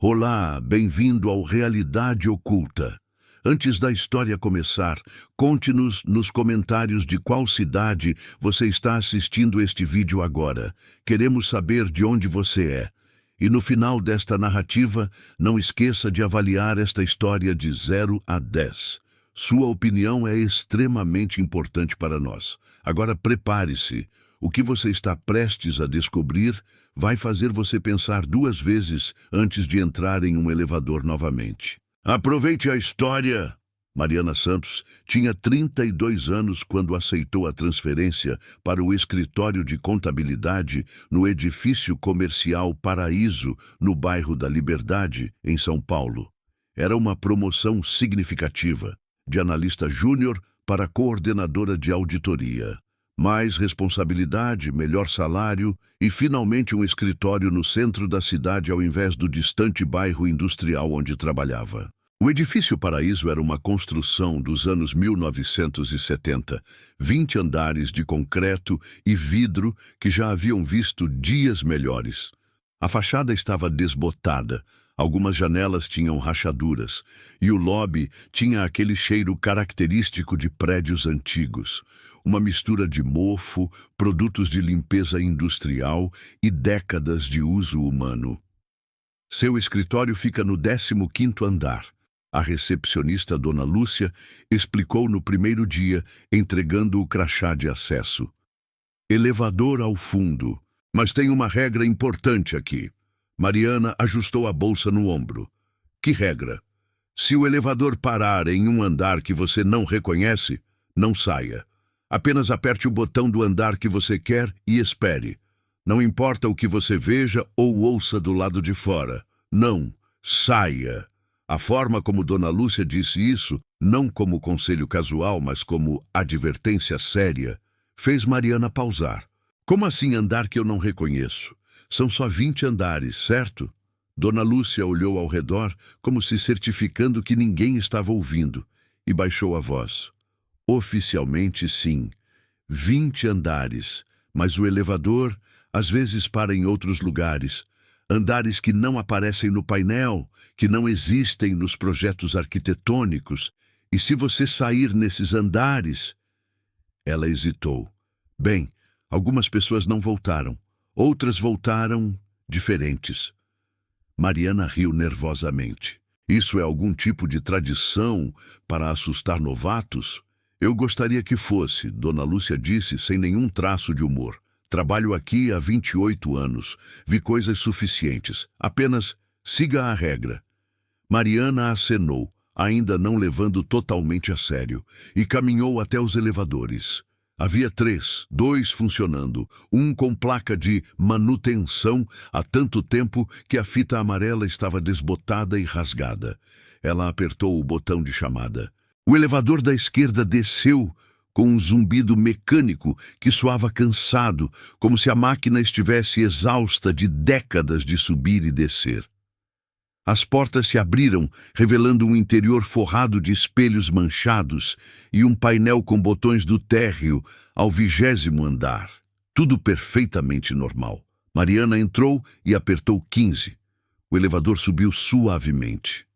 Olá, bem-vindo ao Realidade Oculta. Antes da história começar, conte-nos nos comentários de qual cidade você está assistindo este vídeo agora. Queremos saber de onde você é. E no final desta narrativa, não esqueça de avaliar esta história de 0 a 10. Sua opinião é extremamente importante para nós. Agora prepare-se. O que você está prestes a descobrir vai fazer você pensar duas vezes antes de entrar em um elevador novamente. Aproveite a história! Mariana Santos tinha 32 anos quando aceitou a transferência para o escritório de contabilidade no edifício comercial Paraíso, no bairro da Liberdade, em São Paulo. Era uma promoção significativa, de analista júnior para coordenadora de auditoria. Mais responsabilidade, melhor salário e, finalmente, um escritório no centro da cidade ao invés do distante bairro industrial onde trabalhava. O edifício Paraíso era uma construção dos anos 1970, 20 andares de concreto e vidro que já haviam visto dias melhores. A fachada estava desbotada, algumas janelas tinham rachaduras e o lobby tinha aquele cheiro característico de prédios antigos. Uma mistura de mofo, produtos de limpeza industrial e décadas de uso humano. Seu escritório fica no 15º andar. A recepcionista Dona Lúcia explicou no primeiro dia, entregando o crachá de acesso. Elevador ao fundo. Mas tem uma regra importante aqui. Mariana ajustou a bolsa no ombro. Que regra? Se o elevador parar em um andar que você não reconhece, não saia. Apenas aperte o botão do andar que você quer e espere. Não importa o que você veja ou ouça do lado de fora. Não, saia. A forma como Dona Lúcia disse isso, não como conselho casual, mas como advertência séria, fez Mariana pausar. Como assim andar que eu não reconheço? São só 20 andares, certo? Dona Lúcia olhou ao redor, como se certificando que ninguém estava ouvindo, e baixou a voz. Oficialmente, sim. 20 andares, mas o elevador às vezes para em outros lugares. Andares que não aparecem no painel, que não existem nos projetos arquitetônicos. E se você sair nesses andares... Ela hesitou. Bem, algumas pessoas não voltaram. Outras voltaram diferentes. Mariana riu nervosamente. Isso é algum tipo de tradição para assustar novatos? Eu gostaria que fosse, Dona Lúcia disse sem nenhum traço de humor. Trabalho aqui há 28 anos. Vi coisas suficientes. Apenas siga a regra. Mariana acenou, ainda não levando totalmente a sério, e caminhou até os elevadores. Havia 3, 2 funcionando, um com placa de manutenção há tanto tempo que a fita amarela estava desbotada e rasgada. Ela apertou o botão de chamada. O elevador da esquerda desceu com um zumbido mecânico que soava cansado, como se a máquina estivesse exausta de décadas de subir e descer. As portas se abriram, revelando um interior forrado de espelhos manchados e um painel com botões do térreo ao 20º andar. Tudo perfeitamente normal. Mariana entrou e apertou 15. O elevador subiu suavemente.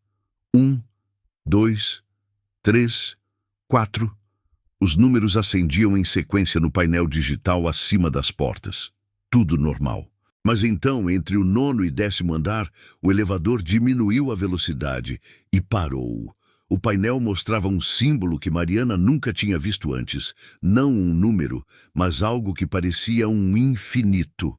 1, 2, 3, 4. Os números acendiam em sequência no painel digital acima das portas. Tudo normal. Mas então, entre o 9º e 10º andar, o elevador diminuiu a velocidade e parou. O painel mostrava um símbolo que Mariana nunca tinha visto antes. Não um número, mas algo que parecia um infinito.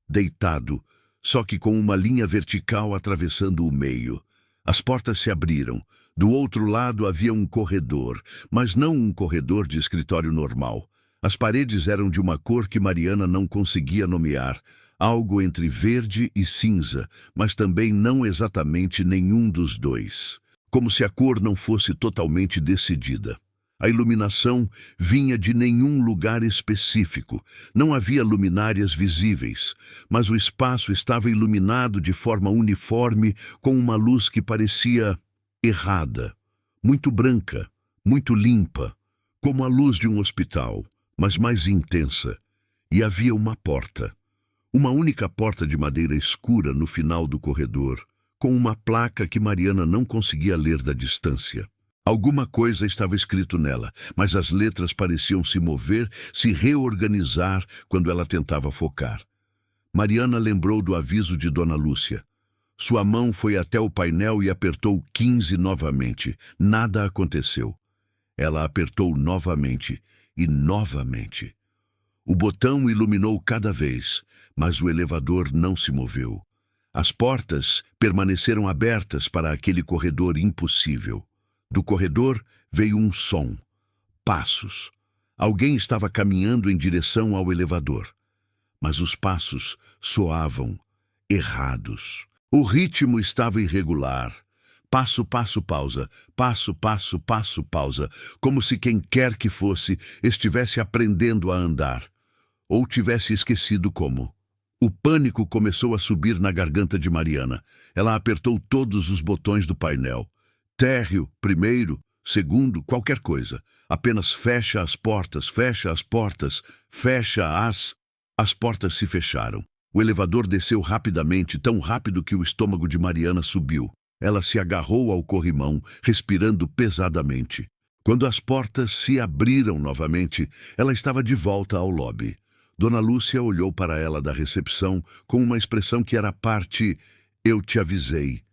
Deitado, só que com uma linha vertical atravessando o meio. As portas se abriram. Do outro lado havia um corredor, mas não um corredor de escritório normal. As paredes eram de uma cor que Mariana não conseguia nomear. Algo entre verde e cinza, mas também não exatamente nenhum dos dois. Como se a cor não fosse totalmente decidida. A iluminação vinha de nenhum lugar específico. Não havia luminárias visíveis, mas o espaço estava iluminado de forma uniforme com uma luz que parecia errada, muito branca, muito limpa, como a luz de um hospital, mas mais intensa. E havia uma porta. Uma única porta de madeira escura no final do corredor, com uma placa que Mariana não conseguia ler da distância. Alguma coisa estava escrito nela, mas as letras pareciam se mover, se reorganizar quando ela tentava focar. Mariana lembrou do aviso de Dona Lúcia. Sua mão foi até o painel e apertou 15 novamente. Nada aconteceu. Ela apertou novamente e novamente. O botão iluminou cada vez, mas o elevador não se moveu. As portas permaneceram abertas para aquele corredor impossível. Do corredor veio um som. Passos. Alguém estava caminhando em direção ao elevador. Mas os passos soavam errados. O ritmo estava irregular. Passo, passo, pausa. Passo, passo, passo, pausa. Como se quem quer que fosse estivesse aprendendo a andar. Ou tivesse esquecido como. O pânico começou a subir na garganta de Mariana. Ela apertou todos os botões do painel. Térreo, primeiro, segundo, qualquer coisa. Apenas fecha as portas, fecha as portas, fecha as... As portas se fecharam. O elevador desceu rapidamente, tão rápido que o estômago de Mariana subiu. Ela se agarrou ao corrimão, respirando pesadamente. Quando as portas se abriram novamente, ela estava de volta ao lobby. Dona Lúcia olhou para ela da recepção com uma expressão que era parte "eu te avisei"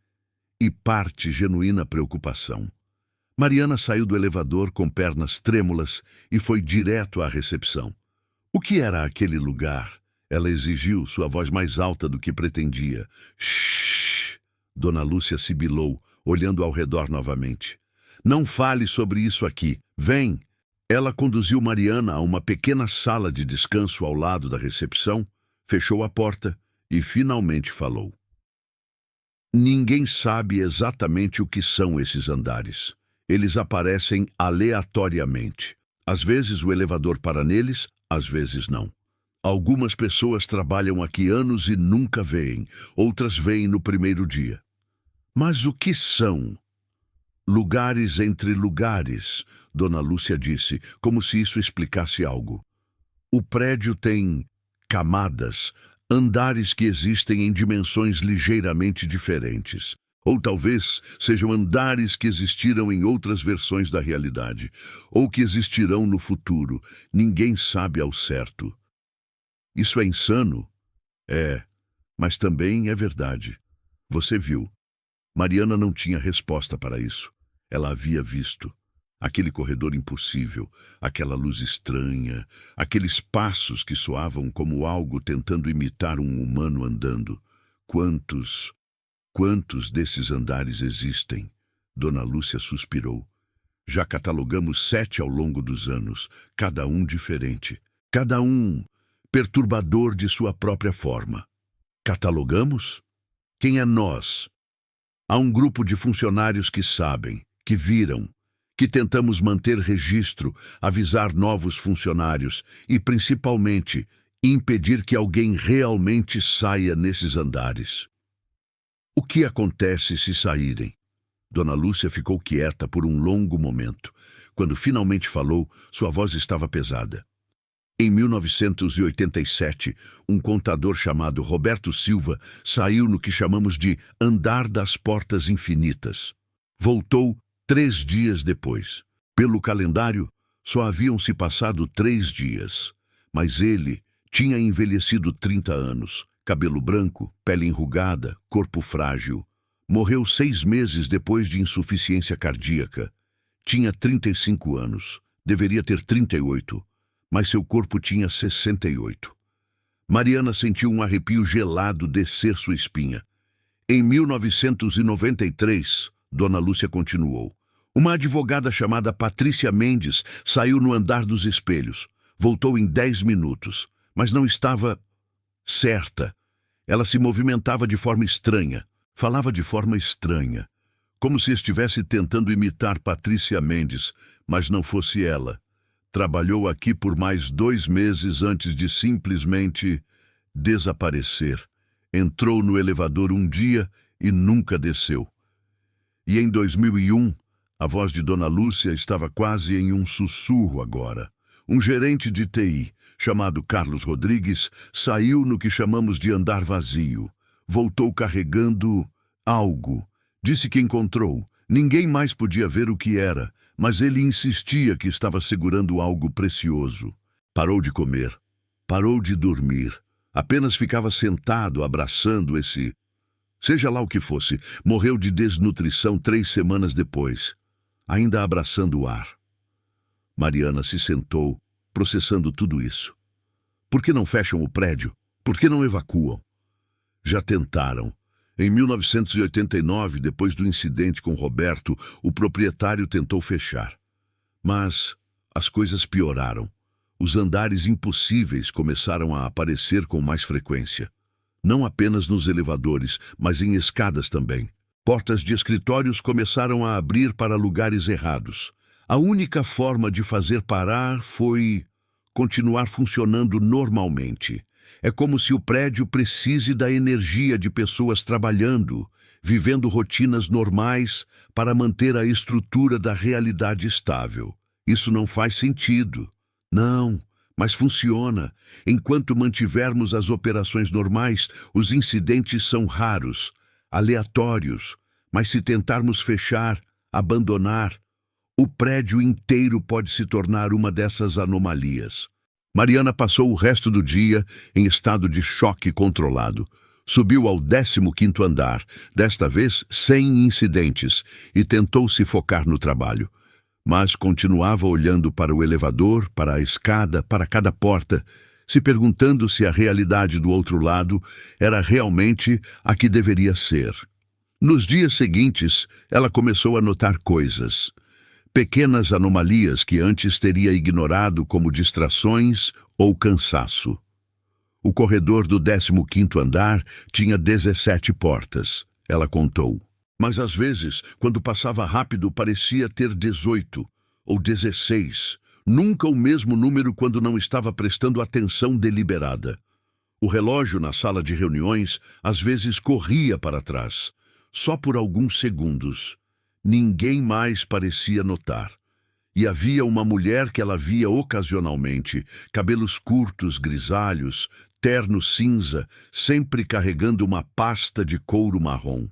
e parte genuína preocupação. Mariana saiu do elevador com pernas trêmulas e foi direto à recepção. O que era aquele lugar? Ela exigiu, sua voz mais alta do que pretendia. Shhh! Dona Lúcia sibilou, olhando ao redor novamente. Não fale sobre isso aqui. Vem! Ela conduziu Mariana a uma pequena sala de descanso ao lado da recepção, fechou a porta e finalmente falou. Ninguém sabe exatamente o que são esses andares. Eles aparecem aleatoriamente. Às vezes o elevador para neles, às vezes não. Algumas pessoas trabalham aqui anos e nunca veem, outras veem no primeiro dia. Mas o que são? Lugares entre lugares, Dona Lúcia disse, como se isso explicasse algo. O prédio tem camadas, andares que existem em dimensões ligeiramente diferentes. Ou talvez sejam andares que existiram em outras versões da realidade, ou que existirão no futuro. Ninguém sabe ao certo. Isso é insano? É, mas também é verdade. Você viu. Mariana não tinha resposta para isso. Ela havia visto. Aquele corredor impossível, aquela luz estranha, aqueles passos que soavam como algo tentando imitar um humano andando. Quantos desses andares existem? Dona Lúcia suspirou. Já catalogamos 7 ao longo dos anos, cada um diferente. Cada um perturbador de sua própria forma. Catalogamos? Quem é nós? Há um grupo de funcionários que sabem, que viram, que tentamos manter registro, avisar novos funcionários e, principalmente, impedir que alguém realmente saia nesses andares. O que acontece se saírem? Dona Lúcia ficou quieta por um longo momento. Quando finalmente falou, sua voz estava pesada. Em 1987, um contador chamado Roberto Silva saiu no que chamamos de Andar das Portas Infinitas. Voltou 3 dias depois. Pelo calendário, só haviam se passado 3 dias. Mas ele tinha envelhecido 30 anos, cabelo branco, pele enrugada, corpo frágil. Morreu 6 meses depois de insuficiência cardíaca. Tinha 35 anos, deveria ter 38. Mas seu corpo tinha 68. Mariana sentiu um arrepio gelado descer sua espinha. Em 1993, Dona Lúcia continuou. Uma advogada chamada Patrícia Mendes saiu no andar dos espelhos. Voltou em 10 minutos, mas não estava certa. Ela se movimentava de forma estranha, falava de forma estranha, como se estivesse tentando imitar Patrícia Mendes, mas não fosse ela. Trabalhou aqui por mais 2 meses antes de simplesmente desaparecer. Entrou no elevador um dia e nunca desceu. E em 2001, a voz de Dona Lúcia estava quase em um sussurro agora. Um gerente de TI, chamado Carlos Rodrigues, saiu no que chamamos de andar vazio. Voltou carregando Algo. Disse que encontrou. Ninguém mais podia ver o que era, mas ele insistia que estava segurando algo precioso. Parou de comer. Parou de dormir. Apenas ficava sentado, abraçando esse... Seja lá o que fosse, morreu de desnutrição 3 semanas depois, ainda abraçando o ar. Mariana se sentou, processando tudo isso. Por que não fecham o prédio? Por que não evacuam? Já tentaram. Em 1989, depois do incidente com Roberto, o proprietário tentou fechar. Mas as coisas pioraram. Os andares impossíveis começaram a aparecer com mais frequência. Não apenas nos elevadores, mas em escadas também. Portas de escritórios começaram a abrir para lugares errados. A única forma de fazer parar foi continuar funcionando normalmente. É como se o prédio precise da energia de pessoas trabalhando, vivendo rotinas normais para manter a estrutura da realidade estável. Isso não faz sentido. Não, mas funciona. Enquanto mantivermos as operações normais, os incidentes são raros, aleatórios. Mas se tentarmos fechar, abandonar, o prédio inteiro pode se tornar uma dessas anomalias. Mariana passou o resto do dia em estado de choque controlado. Subiu ao 15º andar, desta vez sem incidentes, e tentou se focar no trabalho. Mas continuava olhando para o elevador, para a escada, para cada porta, se perguntando se a realidade do outro lado era realmente a que deveria ser. Nos dias seguintes, ela começou a notar coisas. Pequenas anomalias que antes teria ignorado como distrações ou cansaço. O corredor do 15º andar tinha 17 portas, ela contou. Mas às vezes, quando passava rápido, parecia ter 18 ou 16. Nunca o mesmo número quando não estava prestando atenção deliberada. O relógio na sala de reuniões às vezes corria para trás, só por alguns segundos. Ninguém mais parecia notar. E havia uma mulher que ela via ocasionalmente, cabelos curtos, grisalhos, terno cinza, sempre carregando uma pasta de couro marrom.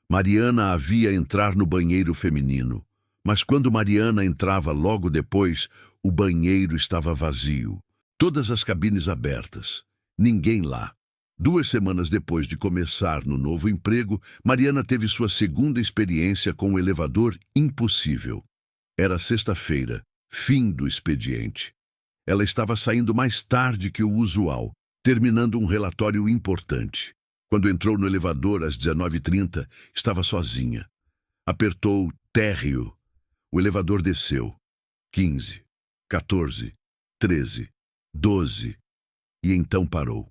Mariana a via entrar no banheiro feminino, mas quando Mariana entrava logo depois, o banheiro estava vazio. Todas as cabines abertas. Ninguém lá. 2 semanas depois de começar no novo emprego, Mariana teve sua segunda experiência com o elevador impossível. Era sexta-feira, fim do expediente. Ela estava saindo mais tarde que o usual, terminando um relatório importante. Quando entrou no elevador às 19h30, estava sozinha. Apertou térreo. O elevador desceu. 15, 14, 13, 12. E então parou.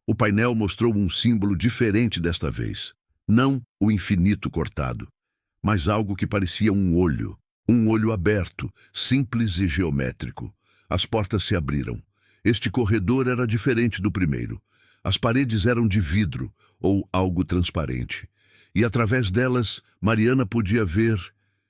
O painel mostrou um símbolo diferente desta vez. Não o infinito cortado, mas algo que parecia um olho. Um olho aberto, simples e geométrico. As portas se abriram. Este corredor era diferente do primeiro. As paredes eram de vidro ou algo transparente. E através delas, Mariana podia ver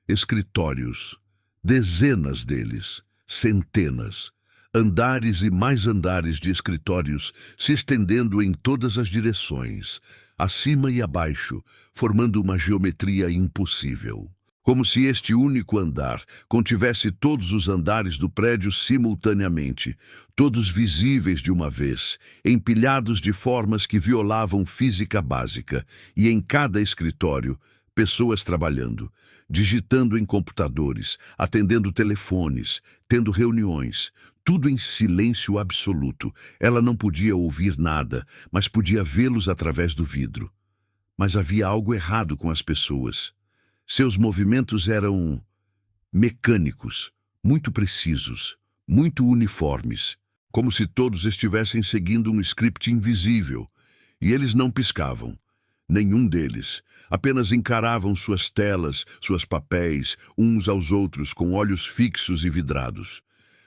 escritórios. Dezenas deles. Centenas. Andares e mais andares de escritórios se estendendo em todas as direções, acima e abaixo, formando uma geometria impossível. Como se este único andar contivesse todos os andares do prédio simultaneamente, todos visíveis de uma vez, empilhados de formas que violavam física básica, e em cada escritório, pessoas trabalhando, digitando em computadores, atendendo telefones, tendo reuniões, tudo em silêncio absoluto. Ela não podia ouvir nada, mas podia vê-los através do vidro. Mas havia algo errado com as pessoas. Seus movimentos eram mecânicos, muito precisos, muito uniformes, como se todos estivessem seguindo um script invisível, e eles não piscavam. Nenhum deles. Apenas encaravam suas telas, seus papéis, uns aos outros com olhos fixos e vidrados.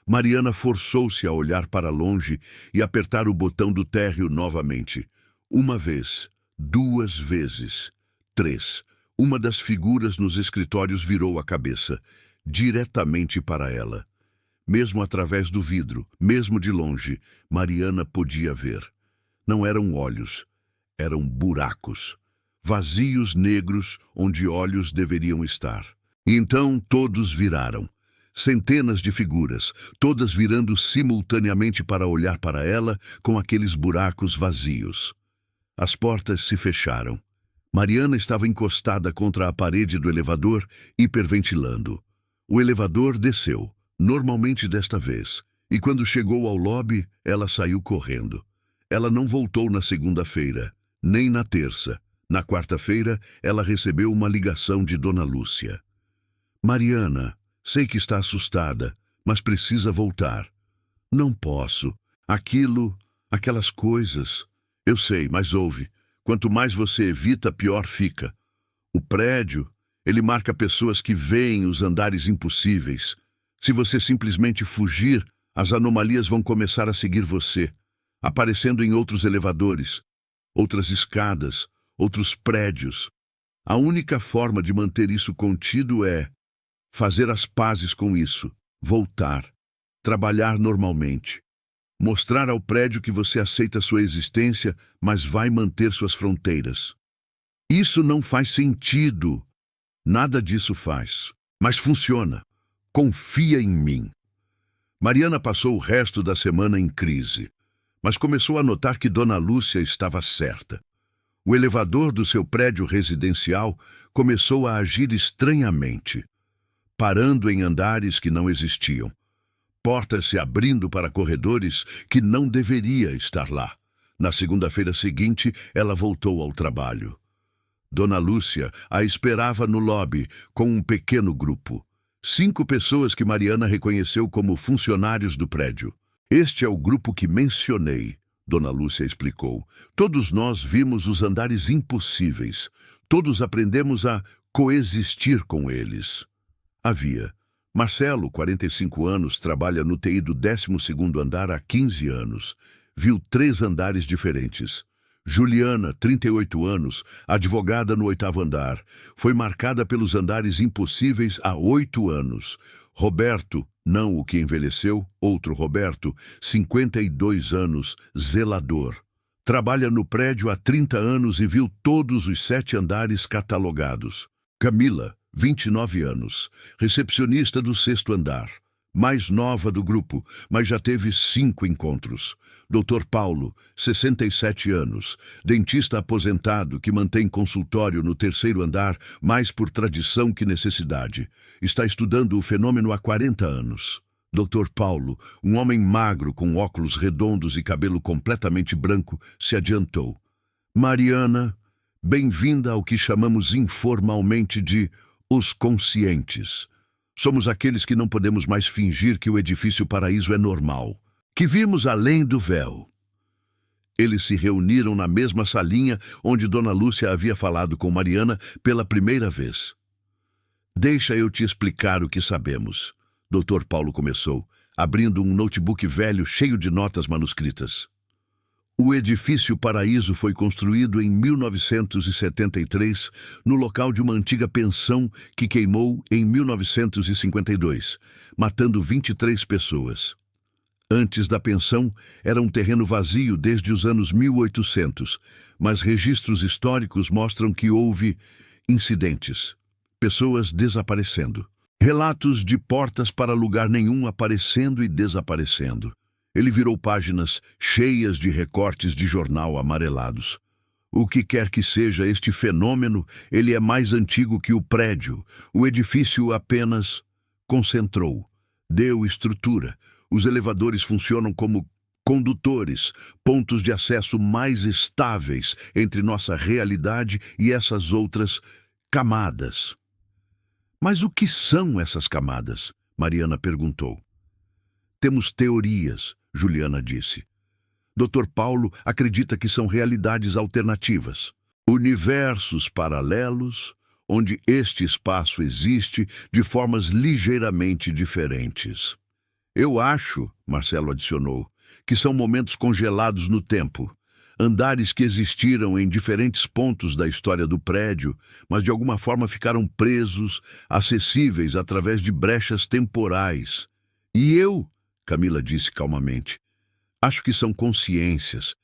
Mariana forçou-se a olhar para longe e apertar o botão do térreo novamente. 1 vez, 2 vezes, 3. Uma das figuras nos escritórios virou a cabeça, diretamente para ela. Mesmo através do vidro, mesmo de longe, Mariana podia ver. Não eram olhos, eram buracos. vazios negros onde olhos deveriam estar. E então todos viraram. Centenas de figuras, todas virando simultaneamente para olhar para ela com aqueles buracos vazios. As portas se fecharam. Mariana estava encostada contra a parede do elevador, hiperventilando. O elevador desceu, normalmente desta vez, e quando chegou ao lobby, ela saiu correndo. Ela não voltou na segunda-feira, nem na terça. Na quarta-feira, ela recebeu uma ligação de Dona Lúcia. Mariana, sei que está assustada, mas precisa voltar. Não posso. Aquelas coisas. Eu sei, mas ouve. Quanto mais você evita, pior fica. O prédio, ele marca pessoas que veem os andares impossíveis. Se você simplesmente fugir, as anomalias vão começar a seguir você, aparecendo em outros elevadores, outras escadas, outros prédios. A única forma de manter isso contido é fazer as pazes com isso, voltar, trabalhar normalmente, mostrar ao prédio que você aceita sua existência, mas vai manter suas fronteiras. Isso não faz sentido. Nada disso faz, mas funciona. Confia em mim. Mariana passou o resto da semana em crise, mas começou a notar que Dona Lúcia estava certa. O elevador do seu prédio residencial começou a agir estranhamente, parando em andares que não existiam, portas se abrindo para corredores que não deveria estar lá. Na segunda-feira seguinte, ela voltou ao trabalho. Dona Lúcia a esperava no lobby com um pequeno grupo. 5 pessoas que Mariana reconheceu como funcionários do prédio. Este é o grupo que mencionei, Dona Lúcia explicou. Todos nós vimos os andares impossíveis. Todos aprendemos a coexistir com eles. Havia. Marcelo, 45 anos, trabalha no TI do 12º andar há 15 anos. Viu 3 andares diferentes. Juliana, 38 anos, advogada no 8º andar, foi marcada pelos andares impossíveis há 8 anos. Roberto, não o que envelheceu, outro Roberto, 52 anos, zelador. Trabalha no prédio há 30 anos e viu todos os 7 andares catalogados. Camila, 29 anos, recepcionista do 6º andar. Mais nova do grupo, mas já teve 5 encontros. Dr. Paulo, 67 anos, dentista aposentado que mantém consultório no 3º andar, mais por tradição que necessidade. Está estudando o fenômeno há 40 anos. Dr. Paulo, um homem magro com óculos redondos e cabelo completamente branco, se adiantou. Mariana, bem-vinda ao que chamamos informalmente de os conscientes. Somos aqueles que não podemos mais fingir que o edifício paraíso é normal, que vimos além do véu. Eles se reuniram na mesma salinha onde Dona Lúcia havia falado com Mariana pela primeira vez. Deixa eu te explicar o que sabemos, Dr. Paulo começou, abrindo um notebook velho cheio de notas manuscritas. O edifício Paraíso foi construído em 1973, no local de uma antiga pensão que queimou em 1952, matando 23 pessoas. Antes da pensão, era um terreno vazio desde os anos 1800, mas registros históricos mostram que houve incidentes, pessoas desaparecendo, relatos de portas para lugar nenhum aparecendo e desaparecendo. Ele virou páginas cheias de recortes de jornal amarelados. O que quer que seja este fenômeno, ele é mais antigo que o prédio. O edifício apenas concentrou, deu estrutura. Os elevadores funcionam como condutores, pontos de acesso mais estáveis entre nossa realidade e essas outras camadas. Mas o que são essas camadas? Mariana perguntou. Temos teorias, Juliana disse. Dr. Paulo acredita que são realidades alternativas, universos paralelos, onde este espaço existe de formas ligeiramente diferentes. Eu acho, Marcelo adicionou, que são momentos congelados no tempo, andares que existiram em diferentes pontos da história do prédio, mas de alguma forma ficaram presos, acessíveis através de brechas temporais. E eu, Camila disse calmamente, acho que são consciências,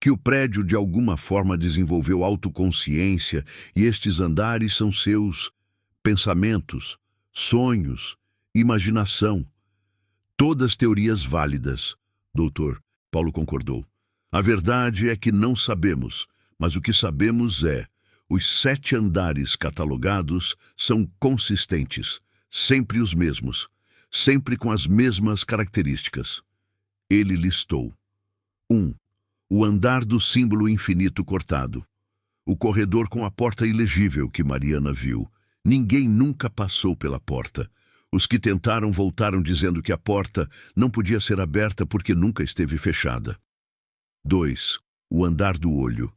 que o prédio de alguma forma desenvolveu autoconsciência e estes andares são seus pensamentos, sonhos, imaginação. Todas teorias válidas, doutor. Paulo concordou. A verdade é que não sabemos, mas o que sabemos é: os 7 andares catalogados são consistentes, sempre os mesmos, sempre com as mesmas características. Ele listou. 1. O andar do símbolo infinito cortado. O corredor com a porta ilegível que Mariana viu. Ninguém nunca passou pela porta. Os que tentaram voltaram dizendo que a porta não podia ser aberta porque nunca esteve fechada. 2. O andar do olho.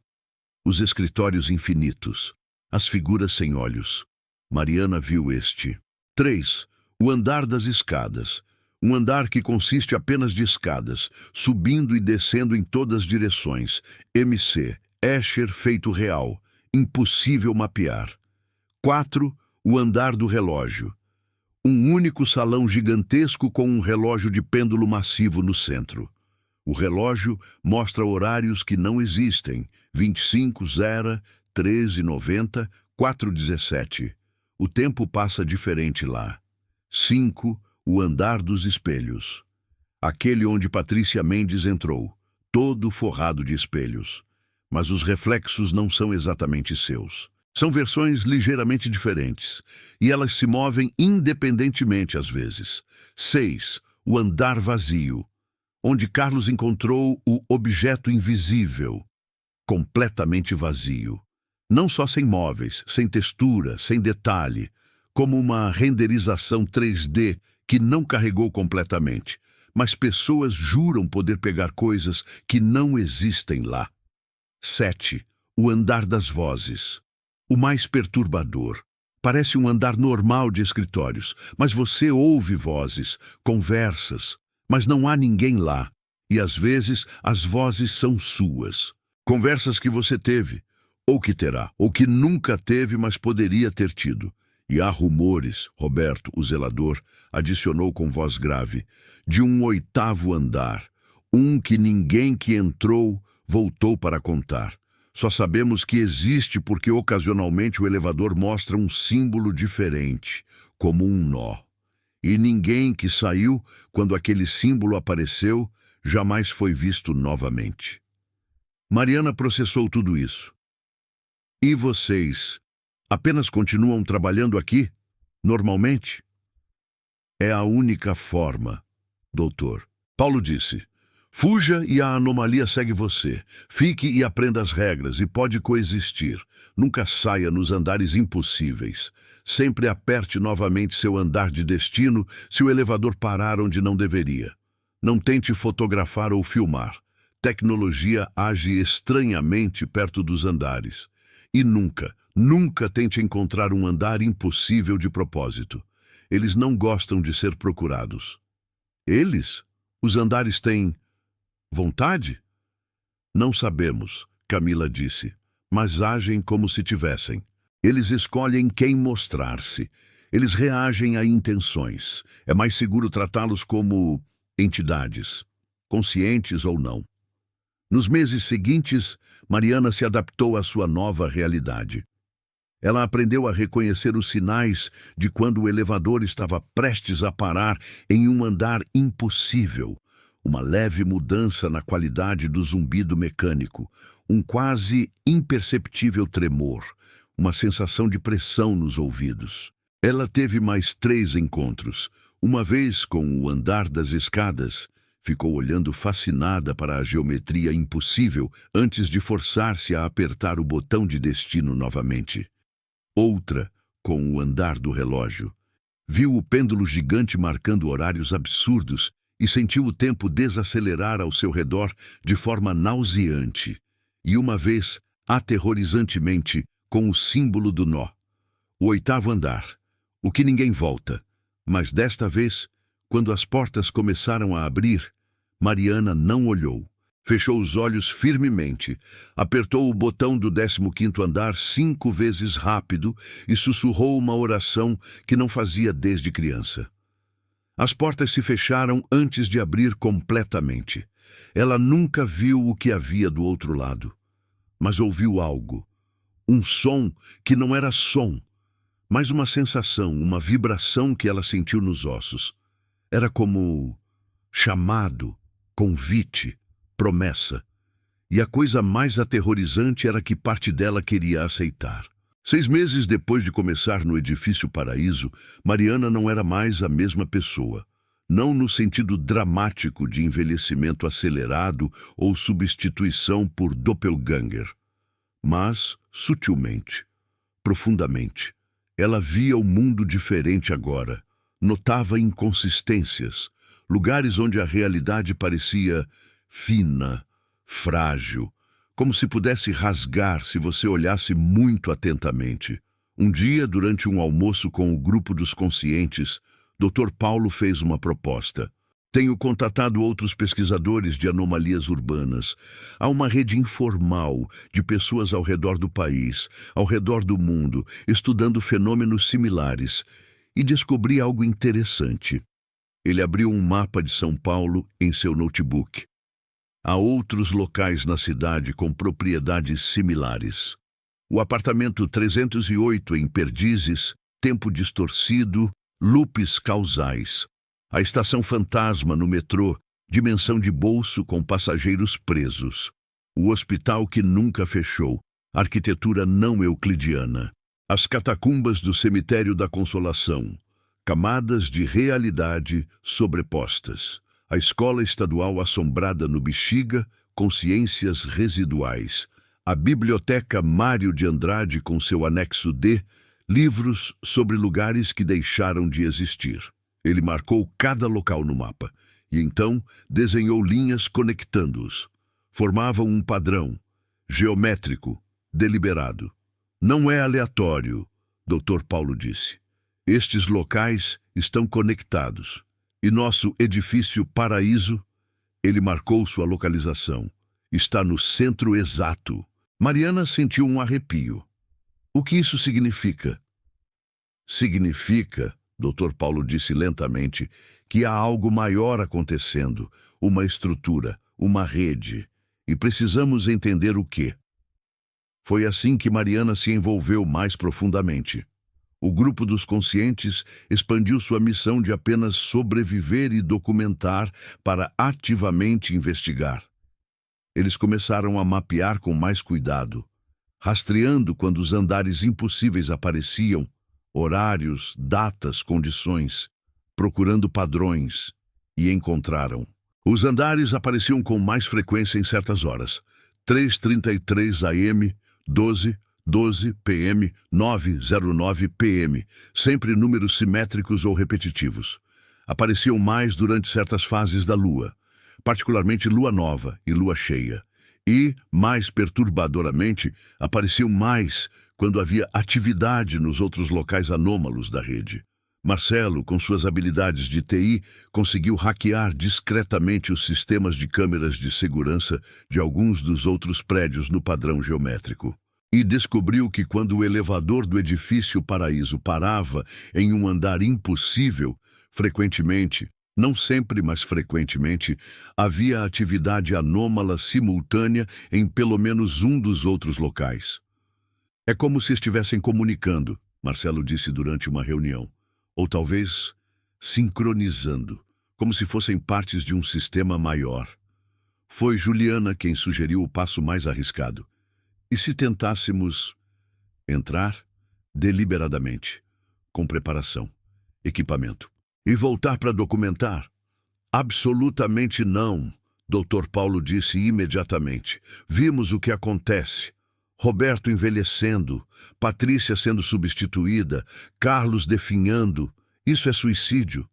Os escritórios infinitos. As figuras sem olhos. Mariana viu este. 3. O andar das escadas. Um andar que consiste apenas de escadas, subindo e descendo em todas as direções. MC. Escher feito real. Impossível mapear. 4. O andar do relógio. Um único salão gigantesco com um relógio de pêndulo massivo no centro. O relógio mostra horários que não existem. 25:00, 13:90, 4:17. O tempo passa diferente lá. 5. O andar dos espelhos. Aquele onde Patrícia Mendes entrou, todo forrado de espelhos. Mas os reflexos não são exatamente seus. São versões ligeiramente diferentes, e elas se movem independentemente às vezes. 6. O andar vazio, onde Carlos encontrou o objeto invisível, completamente vazio. Não só sem móveis, sem textura, sem detalhe, como uma renderização 3D que não carregou completamente, mas pessoas juram poder pegar coisas que não existem lá. 7. O andar das vozes. O mais perturbador. Parece um andar normal de escritórios, mas você ouve vozes, conversas, mas não há ninguém lá. E às vezes as vozes são suas. Conversas que você teve, ou que terá, ou que nunca teve, mas poderia ter tido. E há rumores, Roberto, o zelador, adicionou com voz grave, de um 8º andar, um que ninguém que entrou voltou para contar. Só sabemos que existe porque ocasionalmente o elevador mostra um símbolo diferente, como um nó. E ninguém que saiu quando aquele símbolo apareceu jamais foi visto novamente. Mariana processou tudo isso. E vocês apenas continuam trabalhando aqui, normalmente? É a única forma, doutor. Paulo disse. Fuja e a anomalia segue você. Fique e aprenda as regras e pode coexistir. Nunca saia nos andares impossíveis. Sempre aperte novamente seu andar de destino se o elevador parar onde não deveria. Não tente fotografar ou filmar. Tecnologia age estranhamente perto dos andares. E nunca, nunca tente encontrar um andar impossível de propósito. Eles não gostam de ser procurados. Eles? Os andares têm vontade? Não sabemos, Camila disse, mas agem como se tivessem. Eles escolhem quem mostrar-se. Eles reagem a intenções. É mais seguro tratá-los como entidades, conscientes ou não. Nos meses seguintes, Mariana se adaptou à sua nova realidade. Ela aprendeu a reconhecer os sinais de quando o elevador estava prestes a parar em um andar impossível. Uma leve mudança na qualidade do zumbido mecânico, um quase imperceptível tremor, uma sensação de pressão nos ouvidos. Ela teve mais 3 encontros, uma vez com o andar das escadas. Ficou olhando fascinada para a geometria impossível antes de forçar-se a apertar o botão de destino novamente. Outra, com o andar do relógio. Viu o pêndulo gigante marcando horários absurdos e sentiu o tempo desacelerar ao seu redor de forma nauseante. E uma vez, aterrorizantemente, com o símbolo do nó. O 8º andar, o que ninguém volta. Mas desta vez, quando as portas começaram a abrir, Mariana não olhou. Fechou os olhos firmemente, apertou o botão do 15º andar 5 vezes rápido e sussurrou uma oração que não fazia desde criança. As portas se fecharam antes de abrir completamente. Ela nunca viu o que havia do outro lado, mas ouviu algo. Um som que não era som, mas uma sensação, uma vibração que ela sentiu nos ossos. Era como chamado, convite, promessa. E a coisa mais aterrorizante era que parte dela queria aceitar. 6 meses depois de começar no Edifício Paraíso, Mariana não era mais a mesma pessoa. Não no sentido dramático de envelhecimento acelerado ou substituição por doppelganger, mas sutilmente, profundamente. Ela via o mundo diferente agora, notava inconsistências, lugares onde a realidade parecia fina, frágil, como se pudesse rasgar se você olhasse muito atentamente. Um dia, durante um almoço com o grupo dos conscientes, Dr. Paulo fez uma proposta. Tenho contatado outros pesquisadores de anomalias urbanas. Há uma rede informal de pessoas ao redor do país, ao redor do mundo, estudando fenômenos similares. E descobri algo interessante. Ele abriu um mapa de São Paulo em seu notebook. Há outros locais na cidade com propriedades similares. O apartamento 308 em Perdizes, tempo distorcido, loops causais. A estação fantasma no metrô, dimensão de bolso com passageiros presos. O hospital que nunca fechou, arquitetura não euclidiana. As catacumbas do cemitério da Consolação, camadas de realidade sobrepostas. A escola estadual assombrada no Bexiga, consciências residuais. A biblioteca Mário de Andrade com seu anexo D, livros sobre lugares que deixaram de existir. Ele marcou cada local no mapa e então desenhou linhas conectando-os. Formavam um padrão, geométrico, deliberado. Não é aleatório, Dr. Paulo disse. Estes locais estão conectados. E nosso edifício Paraíso, ele marcou sua localização. Está no centro exato. Mariana sentiu um arrepio. O que isso significa? Significa, Dr. Paulo disse lentamente, que há algo maior acontecendo, uma estrutura, uma rede, e precisamos entender o quê. Foi assim que Mariana se envolveu mais profundamente. O grupo dos conscientes expandiu sua missão de apenas sobreviver e documentar para ativamente investigar. Eles começaram a mapear com mais cuidado, rastreando quando os andares impossíveis apareciam, horários, datas, condições, procurando padrões, e encontraram. Os andares apareciam com mais frequência em certas horas. 3h33 AM, 12 PM, 9h09 PM, sempre números simétricos ou repetitivos. Apareciam mais durante certas fases da Lua, particularmente Lua Nova e Lua Cheia. E, mais perturbadoramente, apareciam mais quando havia atividade nos outros locais anômalos da rede. Marcelo, com suas habilidades de TI, conseguiu hackear discretamente os sistemas de câmeras de segurança de alguns dos outros prédios no padrão geométrico. E descobriu que quando o elevador do edifício Paraíso parava em um andar impossível, frequentemente, não sempre, mas frequentemente, havia atividade anômala simultânea em pelo menos um dos outros locais. É como se estivessem comunicando, Marcelo disse durante uma reunião, ou talvez sincronizando, como se fossem partes de um sistema maior. Foi Juliana quem sugeriu o passo mais arriscado. E se tentássemos entrar deliberadamente, com preparação, equipamento, e voltar para documentar? Absolutamente não, Dr. Paulo disse imediatamente. Vimos o que acontece. Roberto envelhecendo, Patrícia sendo substituída, Carlos definhando. Isso é suicídio.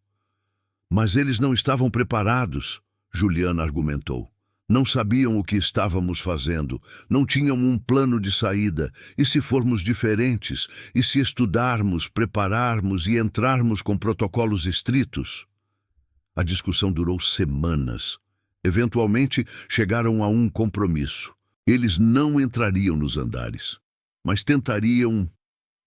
Mas eles não estavam preparados, Juliana argumentou. Não sabiam o que estávamos fazendo, não tinham um plano de saída. E se formos diferentes? E se estudarmos, prepararmos e entrarmos com protocolos estritos? A discussão durou semanas. Eventualmente, chegaram a um compromisso. Eles não entrariam nos andares, mas tentariam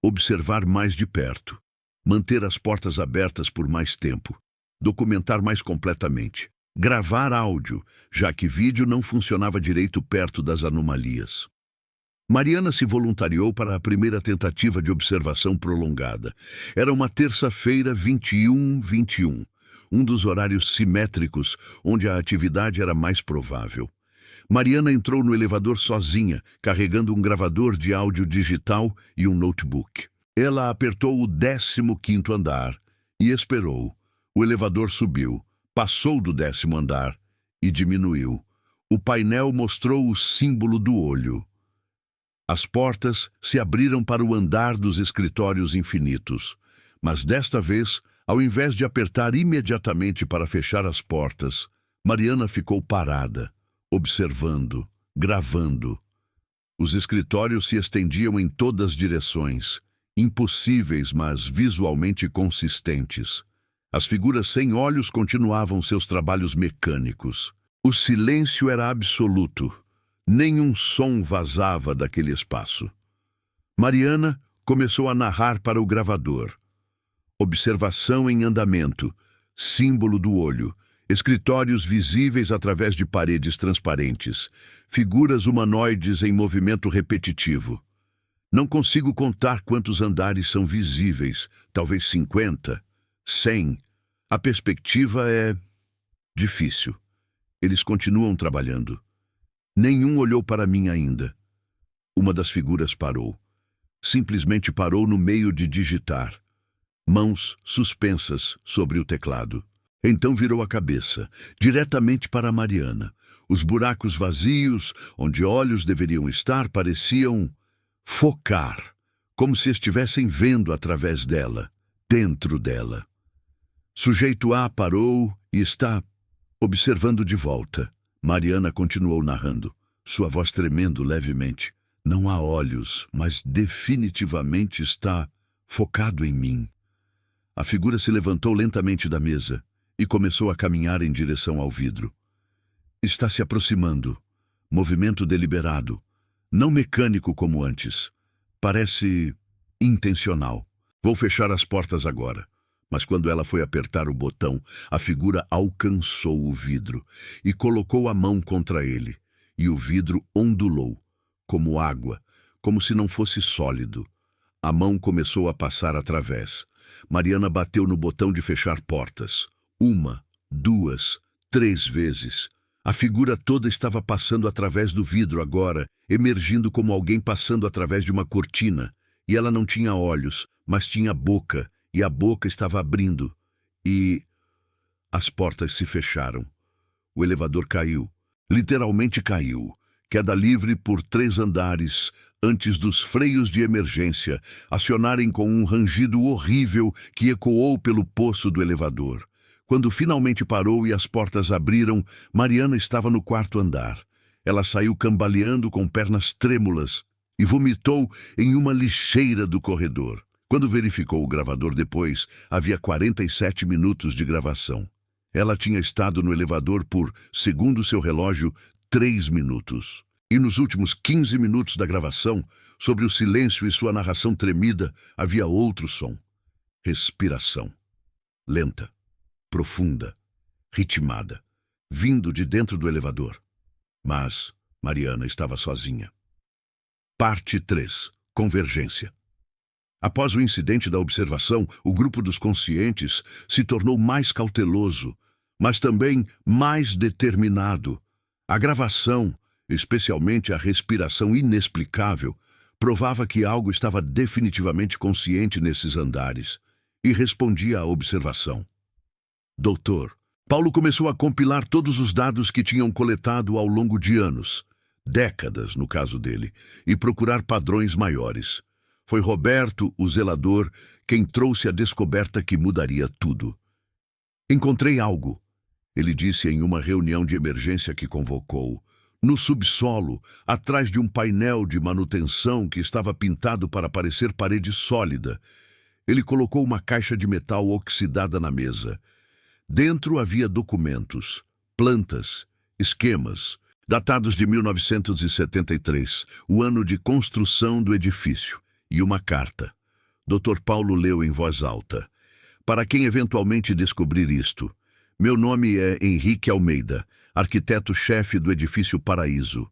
observar mais de perto, manter as portas abertas por mais tempo, documentar mais completamente. gravar áudio, já que vídeo não funcionava direito perto das anomalias. Mariana se voluntariou para a primeira tentativa de observação prolongada. Era uma terça-feira 21, um dos horários simétricos onde a atividade era mais provável. Mariana entrou no elevador sozinha, carregando um gravador de áudio digital e um notebook. Ela apertou o 15º andar e esperou. O elevador subiu, passou do 10º andar e diminuiu. O painel mostrou o símbolo do olho. As portas se abriram para o andar dos escritórios infinitos, mas desta vez, ao invés de apertar imediatamente para fechar as portas, Mariana ficou parada, observando, gravando. Os escritórios se estendiam em todas as direções, impossíveis, mas visualmente consistentes. As figuras sem olhos continuavam seus trabalhos mecânicos. O silêncio era absoluto. Nenhum som vazava daquele espaço. Mariana começou a narrar para o gravador. Observação em andamento, símbolo do olho, escritórios visíveis através de paredes transparentes, figuras humanoides em movimento repetitivo. Não consigo contar quantos andares são visíveis, talvez 50, 100. A perspectiva é difícil. Eles continuam trabalhando. Nenhum olhou para mim ainda. Uma das figuras parou. Simplesmente parou no meio de digitar. Mãos suspensas sobre o teclado. Então virou a cabeça, diretamente para a Mariana. Os buracos vazios, onde olhos deveriam estar, pareciam focar, como se estivessem vendo através dela, dentro dela. Sujeito A parou e está observando de volta. Mariana continuou narrando, sua voz tremendo levemente. Não há olhos, mas definitivamente está focado em mim. A figura se levantou lentamente da mesa e começou a caminhar em direção ao vidro. Está se aproximando. Movimento deliberado. Não mecânico como antes. Parece intencional. Vou fechar as portas agora. Mas quando ela foi apertar o botão, a figura alcançou o vidro e colocou a mão contra ele. E o vidro ondulou, como água, como se não fosse sólido. A mão começou a passar através. Mariana bateu no botão de fechar portas. 1, 2, 3 vezes. A figura toda estava passando através do vidro agora, emergindo como alguém passando através de uma cortina. E ela não tinha olhos, mas tinha boca. E a boca estava abrindo, e as portas se fecharam. O elevador caiu, literalmente caiu, queda livre por 3 andares, antes dos freios de emergência acionarem com um rangido horrível que ecoou pelo poço do elevador. Quando finalmente parou e as portas abriram, Mariana estava no 4º andar. Ela saiu cambaleando com pernas trêmulas e vomitou em uma lixeira do corredor. Quando verificou o gravador depois, havia 47 minutos de gravação. Ela tinha estado no elevador por, segundo seu relógio, 3 minutos. E nos últimos 15 minutos da gravação, sobre o silêncio e sua narração tremida, havia outro som. Respiração. Lenta, profunda, ritmada, vindo de dentro do elevador. Mas Mariana estava sozinha. Parte 3. Convergência. Após o incidente da observação, o grupo dos conscientes se tornou mais cauteloso, mas também mais determinado. A gravação, especialmente a respiração inexplicável, provava que algo estava definitivamente consciente nesses andares, e respondia à observação. Doutor, Paulo começou a compilar todos os dados que tinham coletado ao longo de anos, décadas no caso dele, e procurar padrões maiores. Foi Roberto, o zelador, quem trouxe a descoberta que mudaria tudo. Encontrei algo, ele disse em uma reunião de emergência que convocou. No subsolo, atrás de um painel de manutenção que estava pintado para parecer parede sólida, ele colocou uma caixa de metal oxidada na mesa. Dentro havia documentos, plantas, esquemas, datados de 1973, o ano de construção do edifício. E uma carta. Dr. Paulo leu em voz alta. Para quem eventualmente descobrir isto, Meu nome é Henrique Almeida, arquiteto-chefe do edifício Paraíso.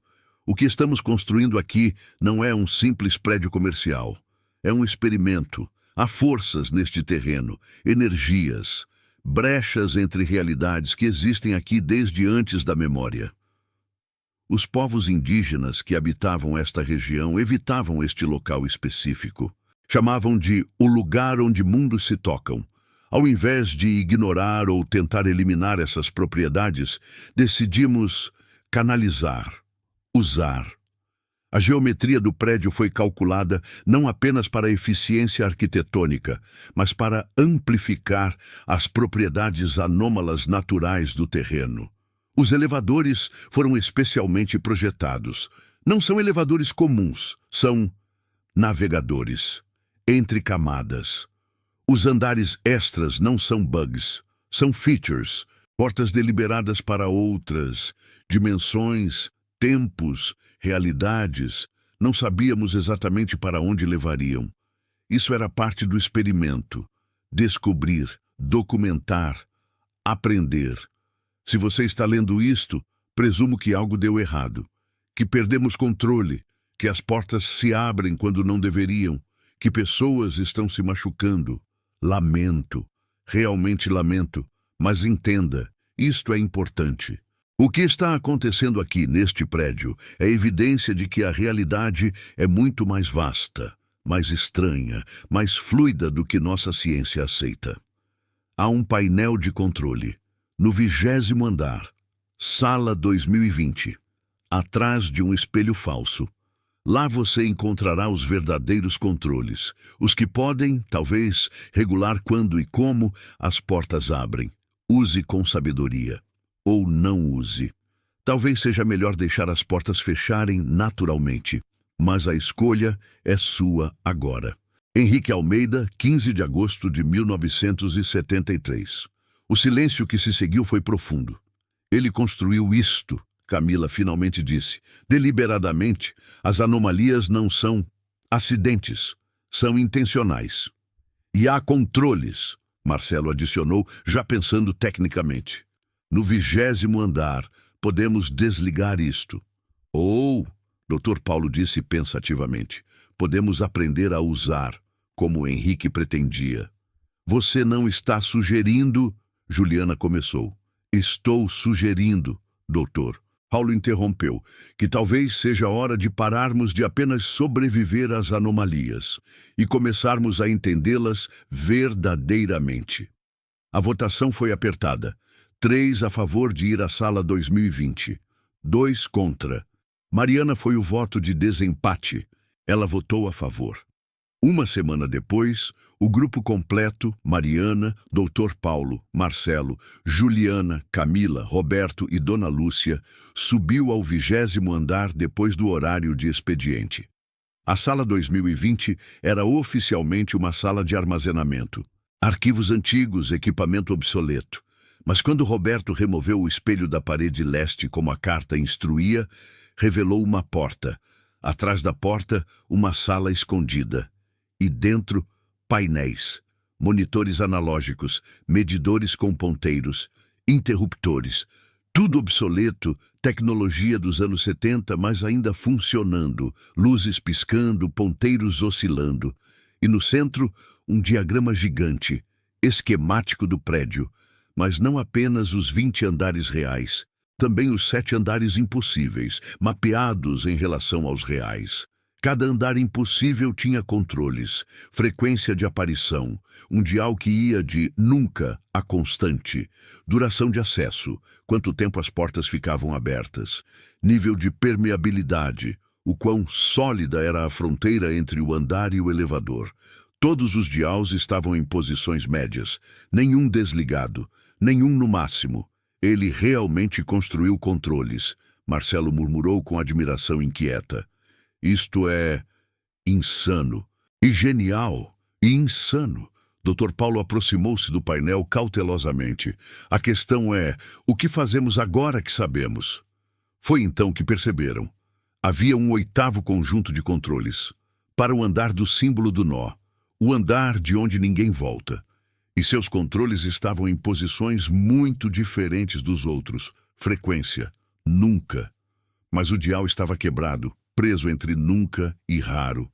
O que estamos construindo aqui não é um simples prédio comercial. É um experimento. Há forças neste terreno, energias, brechas entre realidades que existem aqui desde antes da memória. Os povos indígenas que habitavam esta região evitavam este local específico. Chamavam de o lugar onde mundos se tocam. Ao invés de ignorar ou tentar eliminar essas propriedades, decidimos canalizar, usar. A geometria do prédio foi calculada não apenas para a eficiência arquitetônica, mas para amplificar as propriedades anômalas naturais do terreno. Os elevadores foram especialmente projetados. Não são elevadores comuns, são navegadores, entre camadas. Os andares extras não são bugs, são features, portas deliberadas para outras dimensões, tempos, realidades. Não sabíamos exatamente para onde levariam. Isso era parte do experimento. Descobrir, documentar, aprender. Se você está lendo isto, presumo que algo deu errado, que perdemos controle, que as portas se abrem quando não deveriam, que pessoas estão se machucando. Lamento, realmente lamento, mas entenda, isto é importante. O que está acontecendo aqui neste prédio é evidência de que a realidade é muito mais vasta, mais estranha, mais fluida do que nossa ciência aceita. Há um painel de controle, no 20º andar, sala 2020, atrás de um espelho falso. Lá você encontrará os verdadeiros controles, os que podem, talvez, regular quando e como as portas abrem. Use com sabedoria, ou não use. Talvez seja melhor deixar as portas fecharem naturalmente, mas a escolha é sua agora. Henrique Almeida, 15 de agosto de 1973. O silêncio que se seguiu foi profundo. Ele construiu isto. Camila finalmente disse. Deliberadamente, as anomalias não são acidentes, são intencionais. E há controles, Marcelo adicionou, já pensando tecnicamente. No 20º andar, podemos desligar isto. Ou, Dr. Paulo disse pensativamente, podemos aprender a usar, como Henrique pretendia. Você não está sugerindo, Juliana começou. Estou sugerindo, doutor. Paulo interrompeu, que talvez seja hora de pararmos de apenas sobreviver às anomalias e começarmos a entendê-las verdadeiramente. A votação foi apertada. 3 a favor de ir à sala 2020, 2 contra. Mariana foi o voto de desempate. Ela votou a favor. Uma semana depois, o grupo completo, Mariana, Dr. Paulo, Marcelo, Juliana, Camila, Roberto e Dona Lúcia, subiu ao 20º andar depois do horário de expediente. A sala 2020 era oficialmente uma sala de armazenamento. Arquivos antigos, equipamento obsoleto. Mas quando Roberto removeu o espelho da parede leste como a carta instruía, revelou uma porta. Atrás da porta, uma sala escondida. E dentro, painéis, monitores analógicos, medidores com ponteiros, interruptores. Tudo obsoleto, tecnologia dos anos 70, mas ainda funcionando, luzes piscando, ponteiros oscilando. E no centro, um diagrama gigante, esquemático do prédio, mas não apenas os 20 andares reais, também os 7 andares impossíveis, mapeados em relação aos reais. Cada andar impossível tinha controles, frequência de aparição, um dial que ia de nunca a constante, duração de acesso, quanto tempo as portas ficavam abertas, nível de permeabilidade, o quão sólida era a fronteira entre o andar e o elevador. Todos os dials estavam em posições médias, nenhum desligado, nenhum no máximo. Ele realmente construiu controles, Marcelo murmurou com admiração inquieta. Isto é insano. E genial. E insano. Dr. Paulo aproximou-se do painel cautelosamente. A questão é, o que fazemos agora que sabemos? Foi então que perceberam. Havia um 8º conjunto de controles. Para o andar do símbolo do nó. O andar de onde ninguém volta. E seus controles estavam em posições muito diferentes dos outros. Frequência, nunca. Mas o dial estava quebrado, preso entre nunca e raro.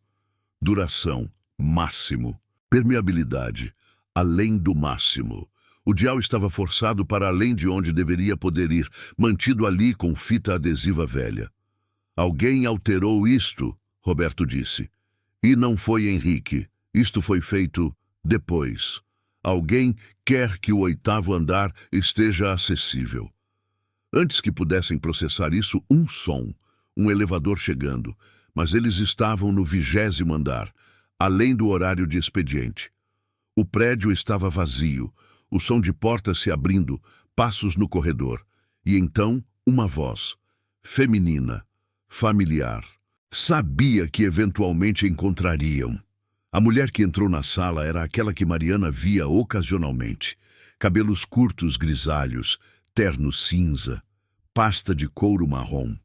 Duração, máximo. Permeabilidade, além do máximo. O dial estava forçado para além de onde deveria poder ir, mantido ali com fita adesiva velha. Alguém alterou isto, Roberto disse. E não foi Henrique. Isto foi feito depois. Alguém quer que o 8º andar esteja acessível. Antes que pudessem processar isso, um som, um elevador chegando, mas eles estavam no 20º andar, além do horário de expediente. O prédio estava vazio, o som de portas se abrindo, passos no corredor, e então uma voz, feminina, familiar. Sabia que eventualmente encontrariam. A mulher que entrou na sala era aquela que Mariana via ocasionalmente. Cabelos curtos grisalhos, terno cinza, pasta de couro marrom.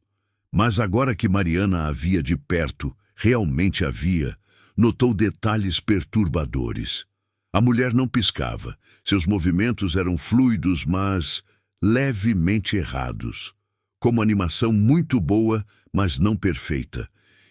Mas agora que Mariana a via de perto, realmente a via, notou detalhes perturbadores. A mulher não piscava. Seus movimentos eram fluidos, mas levemente errados. Como animação muito boa, mas não perfeita.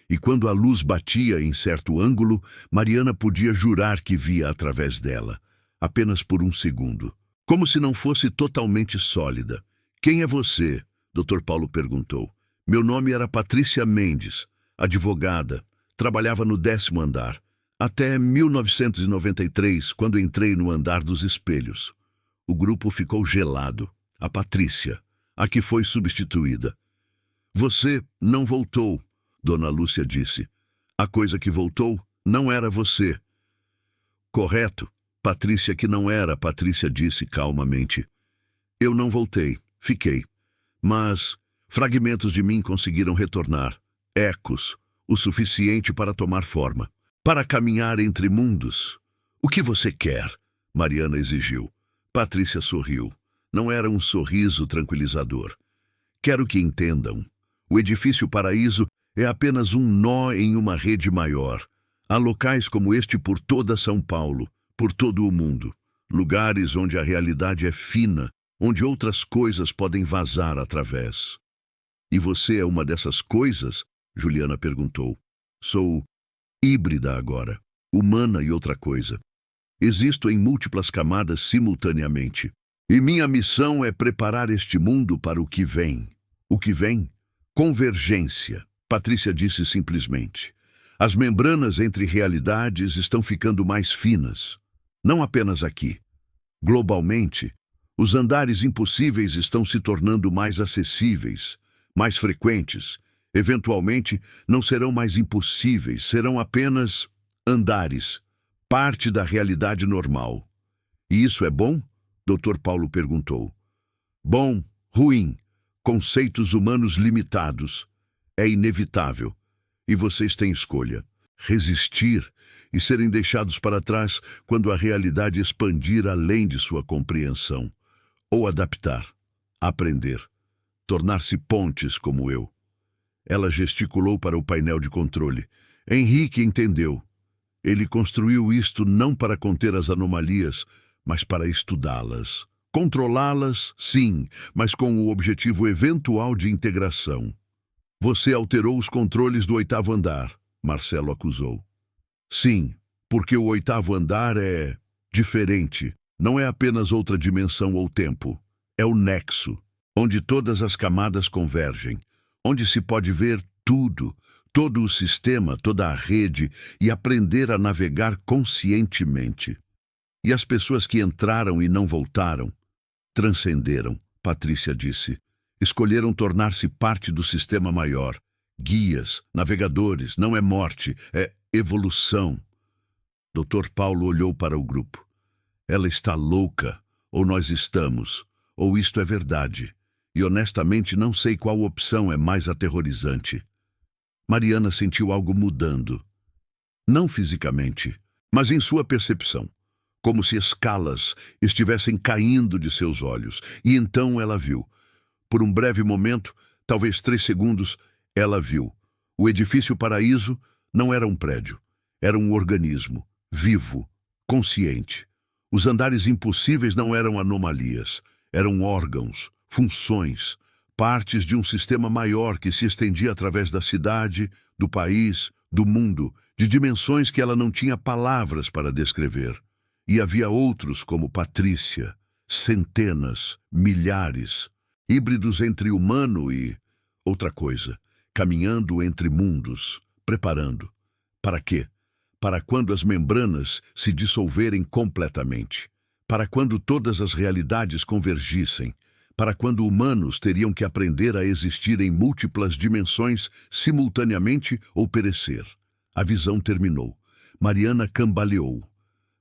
E quando a luz batia em certo ângulo, Mariana podia jurar que via através dela, apenas por um segundo. Como se não fosse totalmente sólida. Quem é você? Dr. Paulo perguntou. Meu nome era Patrícia Mendes, advogada. Trabalhava no 10º andar. Até 1993, quando entrei no andar dos espelhos. O grupo ficou gelado. A Patrícia, a que foi substituída. Você não voltou, Dona Lúcia disse. A coisa que voltou não era você. Correto. Patrícia que não era, Patrícia disse calmamente. Eu não voltei, fiquei. Mas fragmentos de mim conseguiram retornar. Ecos, o suficiente para tomar forma. Para caminhar entre mundos. O que você quer? Mariana exigiu. Patrícia sorriu. Não era um sorriso tranquilizador. Quero que entendam. O edifício Paraíso é apenas um nó em uma rede maior. Há locais como este por toda São Paulo, por todo o mundo. Lugares onde a realidade é fina, onde outras coisas podem vazar através. E você é uma dessas coisas? Juliana perguntou. Sou híbrida agora, humana e outra coisa. Existo em múltiplas camadas simultaneamente. E minha missão é preparar este mundo para o que vem. O que vem? Convergência, Patrícia disse simplesmente. As membranas entre realidades estão ficando mais finas. Não apenas aqui. Globalmente, os andares impossíveis estão se tornando mais acessíveis, mais frequentes. Eventualmente, não serão mais impossíveis, serão apenas andares, parte da realidade normal. E isso é bom? Dr. Paulo perguntou. Bom, ruim, conceitos humanos limitados. É inevitável. E vocês têm escolha. Resistir e serem deixados para trás quando a realidade expandir além de sua compreensão. Ou adaptar, aprender, tornar-se pontes como eu. Ela gesticulou para o painel de controle. Henrique entendeu. Ele construiu isto não para conter as anomalias, mas para estudá-las. Controlá-las, sim, mas com o objetivo eventual de integração. Você alterou os controles do 8º andar, Marcelo acusou. Sim, porque o 8º andar é diferente. Não é apenas outra dimensão ou tempo. É o nexo, onde todas as camadas convergem. Onde se pode ver tudo, todo o sistema, toda a rede e aprender a navegar conscientemente. E as pessoas que entraram e não voltaram, transcenderam, Patrícia disse. Escolheram tornar-se parte do sistema maior. Guias, navegadores, não é morte, é evolução. Dr. Paulo olhou para o grupo. Ela está louca, ou nós estamos, ou isto é verdade. E honestamente não sei qual opção é mais aterrorizante. Mariana sentiu algo mudando. Não fisicamente, mas em sua percepção. Como se escalas estivessem caindo de seus olhos. E então ela viu. Por um breve momento, talvez 3 segundos, ela viu. O edifício Paraíso não era um prédio. Era um organismo, vivo, consciente. Os andares impossíveis não eram anomalias, eram órgãos, funções, partes de um sistema maior que se estendia através da cidade, do país, do mundo, de dimensões que ela não tinha palavras para descrever. E havia outros como Patrícia, centenas, milhares, híbridos entre humano e outra coisa, caminhando entre mundos, preparando. Para quê? Para quando as membranas se dissolverem completamente, para quando todas as realidades convergissem, para quando humanos teriam que aprender a existir em múltiplas dimensões simultaneamente ou perecer. A visão terminou. Mariana cambaleou.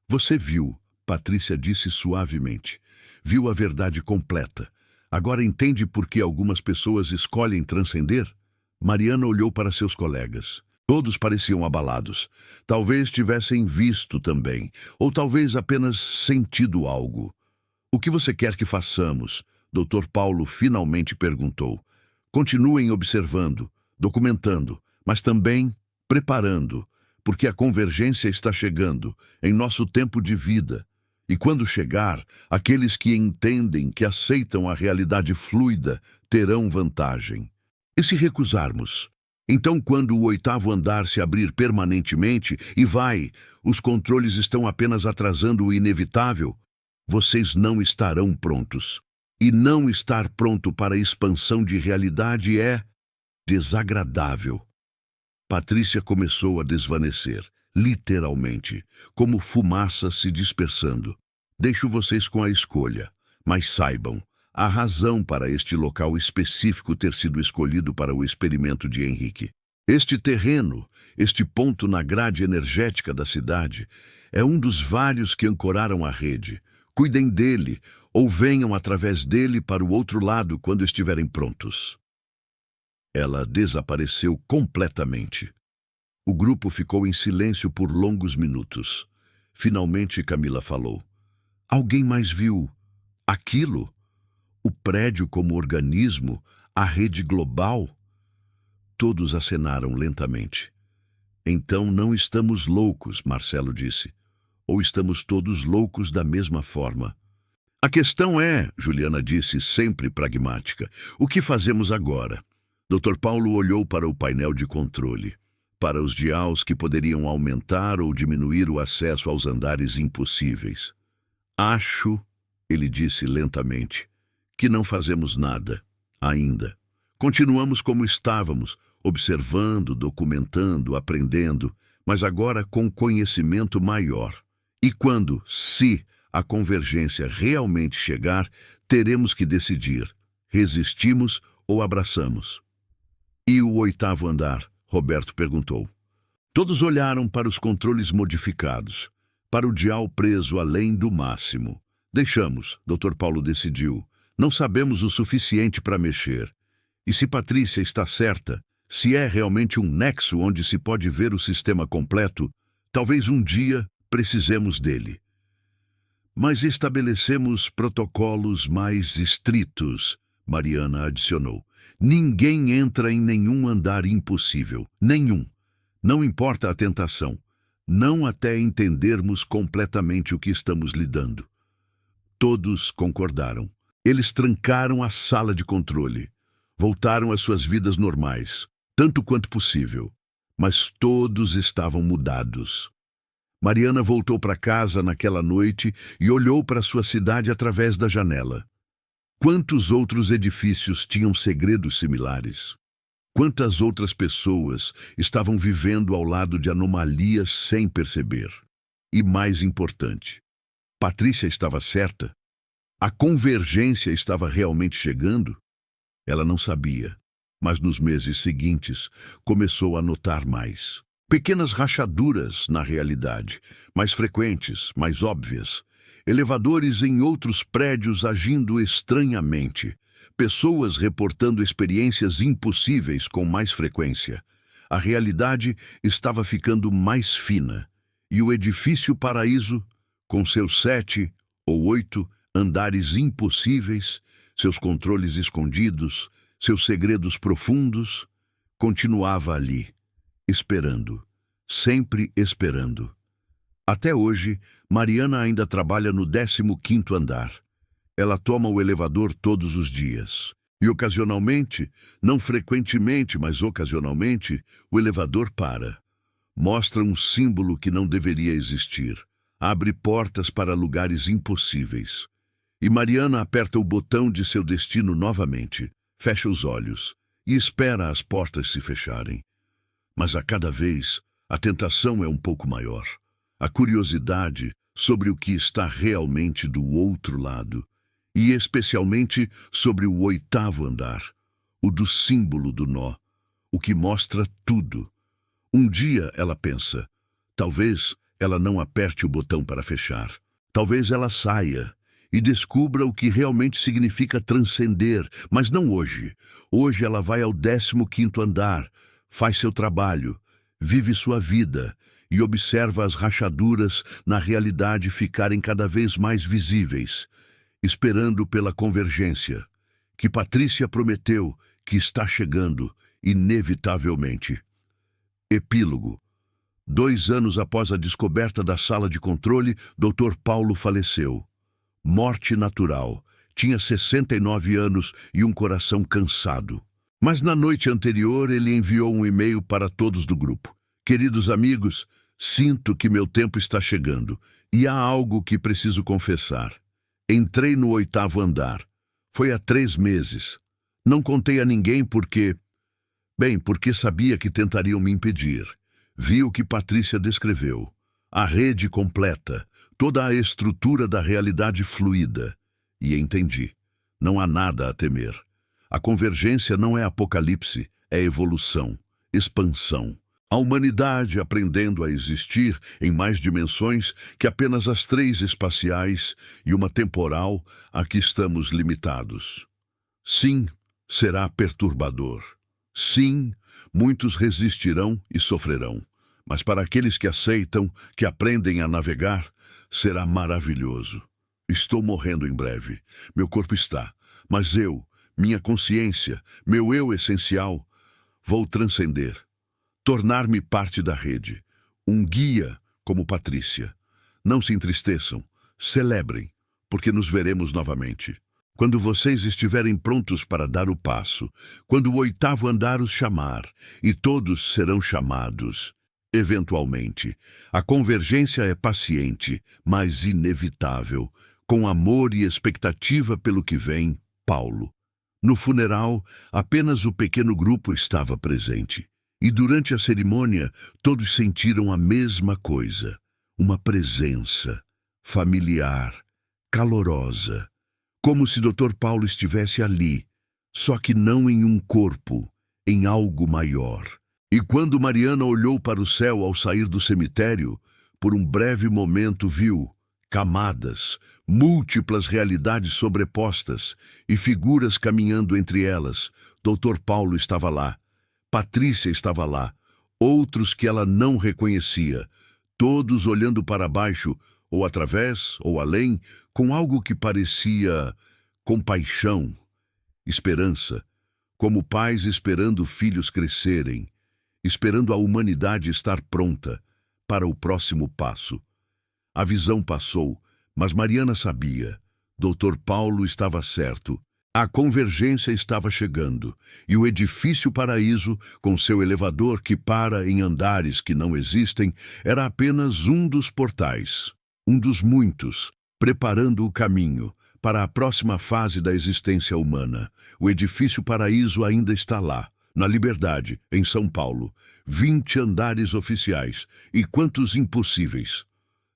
Você viu, Patrícia disse suavemente. Viu a verdade completa. Agora entende por que algumas pessoas escolhem transcender? Mariana olhou para seus colegas. Todos pareciam abalados. Talvez tivessem visto também, ou talvez apenas sentido algo. O que você quer que façamos? Dr. Paulo finalmente perguntou. Continuem observando, documentando, mas também preparando, porque a convergência está chegando em nosso tempo de vida. E quando chegar, aqueles que entendem, que aceitam a realidade fluida, terão vantagem. E se recusarmos? Então, quando o oitavo andar se abrir permanentemente, e os controles estão apenas atrasando o inevitável, vocês não estarão prontos. E não estar pronto para a expansão de realidade é desagradável. Patrícia começou a desvanecer, literalmente, como fumaça se dispersando. Deixo vocês com a escolha, mas saibam, a razão para este local específico ter sido escolhido para o experimento de Henrique. Este terreno, este ponto na grade energética da cidade, é um dos vários que ancoraram a rede. Cuidem dele, ou venham através dele para o outro lado quando estiverem prontos. Ela desapareceu completamente. O grupo ficou em silêncio por longos minutos. Finalmente Camila falou. Alguém mais viu aquilo? O prédio como organismo, a rede global? Todos acenaram lentamente. Então não estamos loucos, Marcelo disse. Ou estamos todos loucos da mesma forma? A questão é, Juliana disse, sempre pragmática, o que fazemos agora? Dr. Paulo olhou para o painel de controle, para os dials que poderiam aumentar ou diminuir o acesso aos andares impossíveis. Acho, ele disse lentamente, que não fazemos nada, ainda. Continuamos como estávamos, observando, documentando, aprendendo, mas agora com conhecimento maior. E quando, se a convergência realmente chegar, teremos que decidir, resistimos ou abraçamos. E o oitavo andar? Roberto perguntou. Todos olharam para os controles modificados, para o dial preso além do máximo. Deixamos, Dr. Paulo decidiu. Não sabemos o suficiente para mexer. E se Patrícia está certa, se é realmente um nexo onde se pode ver o sistema completo, talvez um dia precisemos dele. Mas estabelecemos protocolos mais estritos, Mariana adicionou. Ninguém entra em nenhum andar impossível. Nenhum. Não importa a tentação. Não até entendermos completamente o que estamos lidando. Todos concordaram. Eles trancaram a sala de controle. Voltaram às suas vidas normais, tanto quanto possível. Mas todos estavam mudados. Mariana voltou para casa naquela noite e olhou para sua cidade através da janela. Quantos outros edifícios tinham segredos similares? Quantas outras pessoas estavam vivendo ao lado de anomalias sem perceber? E mais importante, Patrícia estava certa? A convergência estava realmente chegando? Ela não sabia, mas nos meses seguintes começou a notar mais. Pequenas rachaduras na realidade, mais frequentes, mais óbvias. Elevadores em outros prédios agindo estranhamente. Pessoas reportando experiências impossíveis com mais frequência. A realidade estava ficando mais fina. E o edifício Paraíso, com seus 7 ou 8 andares impossíveis, seus controles escondidos, seus segredos profundos, continuava ali. Esperando, sempre esperando. Até hoje, Mariana ainda trabalha no 15º andar. Ela toma o elevador todos os dias. E ocasionalmente, não frequentemente, mas ocasionalmente, o elevador para. Mostra um símbolo que não deveria existir. Abre portas para lugares impossíveis. E Mariana aperta o botão de seu destino novamente, fecha os olhos e espera as portas se fecharem. Mas a cada vez, a tentação é um pouco maior. A curiosidade sobre o que está realmente do outro lado, e especialmente sobre o 8º andar, o do símbolo do nó, o que mostra tudo. Um dia ela pensa, talvez ela não aperte o botão para fechar, talvez ela saia e descubra o que realmente significa transcender, mas não hoje. Hoje ela vai ao 15º andar, faz seu trabalho, vive sua vida e observa as rachaduras na realidade ficarem cada vez mais visíveis, esperando pela convergência, que Patrícia prometeu que está chegando, inevitavelmente. Epílogo. 2 anos após a descoberta da sala de controle, Dr. Paulo faleceu. Morte natural. Tinha 69 anos e um coração cansado. Mas na noite anterior ele enviou um e-mail para todos do grupo. Queridos amigos, sinto que meu tempo está chegando e há algo que preciso confessar. Entrei no 8º andar. Foi há 3 meses. Não contei a ninguém porque sabia que tentariam me impedir. Vi o que Patrícia descreveu. A rede completa, toda a estrutura da realidade fluida. E entendi. Não há nada a temer. A convergência não é apocalipse, é evolução, expansão. A humanidade aprendendo a existir em mais dimensões que apenas as 3 espaciais e uma temporal a que estamos limitados. Sim, será perturbador. Sim, muitos resistirão e sofrerão. Mas para aqueles que aceitam, que aprendem a navegar, será maravilhoso. Estou morrendo em breve. Meu corpo está. Mas eu, minha consciência, meu eu essencial, vou transcender. Tornar-me parte da rede. Um guia como Patrícia. Não se entristeçam. Celebrem, porque nos veremos novamente. Quando vocês estiverem prontos para dar o passo, quando o 8º andar os chamar, e todos serão chamados, eventualmente. A convergência é paciente, mas inevitável, com amor e expectativa pelo que vem, Paulo. No funeral, apenas o pequeno grupo estava presente. E durante a cerimônia, todos sentiram a mesma coisa. Uma presença familiar, calorosa. Como se Dr. Paulo estivesse ali, só que não em um corpo, em algo maior. E quando Mariana olhou para o céu ao sair do cemitério, por um breve momento viu camadas, múltiplas realidades sobrepostas e figuras caminhando entre elas. Dr. Paulo estava lá, Patrícia estava lá, outros que ela não reconhecia, todos olhando para baixo, ou através, ou além, com algo que parecia compaixão, esperança, como pais esperando filhos crescerem, esperando a humanidade estar pronta para o próximo passo. A visão passou, mas Mariana sabia. Dr. Paulo estava certo. A convergência estava chegando, e o edifício Paraíso, com seu elevador que para em andares que não existem, era apenas um dos portais, um dos muitos, preparando o caminho para a próxima fase da existência humana. O edifício Paraíso ainda está lá, na Liberdade, em São Paulo. 20 andares oficiais, e quantos impossíveis.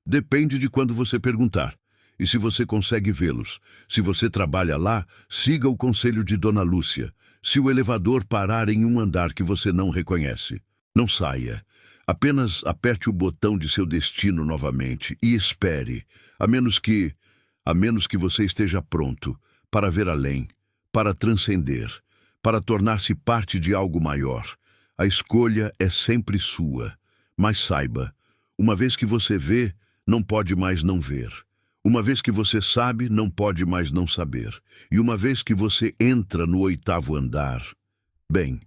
Depende de quando você perguntar. E se você consegue vê-los. Se você trabalha lá, siga o conselho de Dona Lúcia. Se o elevador parar em um andar que você não reconhece, não saia. Apenas aperte o botão de seu destino novamente e espere, a menos que você esteja pronto para ver além, para transcender, para tornar-se parte de algo maior. A escolha é sempre sua. Mas saiba, uma vez que você vê, não pode mais não ver. Uma vez que você sabe, não pode mais não saber. E uma vez que você entra no 8º andar, bem,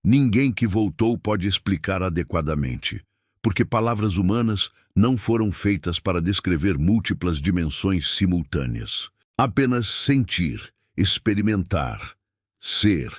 ninguém que voltou pode explicar adequadamente. porque palavras humanas não foram feitas para descrever múltiplas dimensões simultâneas. Apenas sentir, experimentar, ser.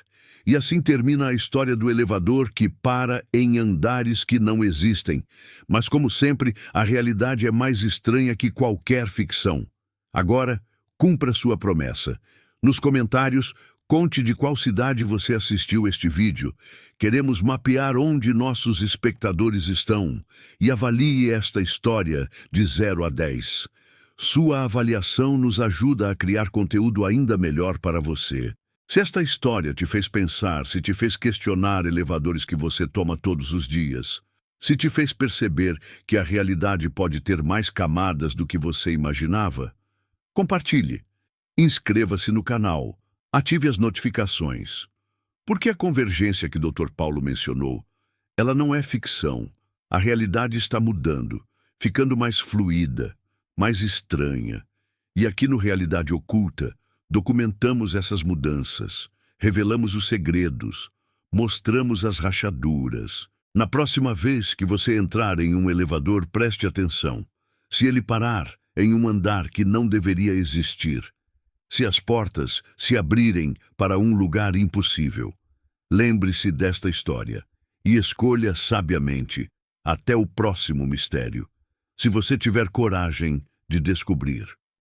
E assim termina a história do elevador que para em andares que não existem. Mas, como sempre, a realidade é mais estranha que qualquer ficção. Agora, cumpra sua promessa. Nos comentários, conte de qual cidade você assistiu este vídeo. Queremos mapear onde nossos espectadores estão e avalie esta história de 0 a 10. Sua avaliação nos ajuda a criar conteúdo ainda melhor para você. Se esta história te fez pensar, se te fez questionar elevadores que você toma todos os dias, se te fez perceber que a realidade pode ter mais camadas do que você imaginava, compartilhe. Inscreva-se no canal. Ative as notificações. Porque a convergência que Dr. Paulo mencionou, ela não é ficção. A realidade está mudando, ficando mais fluida, mais estranha. E aqui no Realidade Oculta, documentamos essas mudanças, revelamos os segredos, mostramos as rachaduras. Na próxima vez que você entrar em um elevador, preste atenção. Se ele parar em um andar que não deveria existir, se as portas se abrirem para um lugar impossível, lembre-se desta história e escolha sabiamente. Até o próximo mistério, se você tiver coragem de descobrir.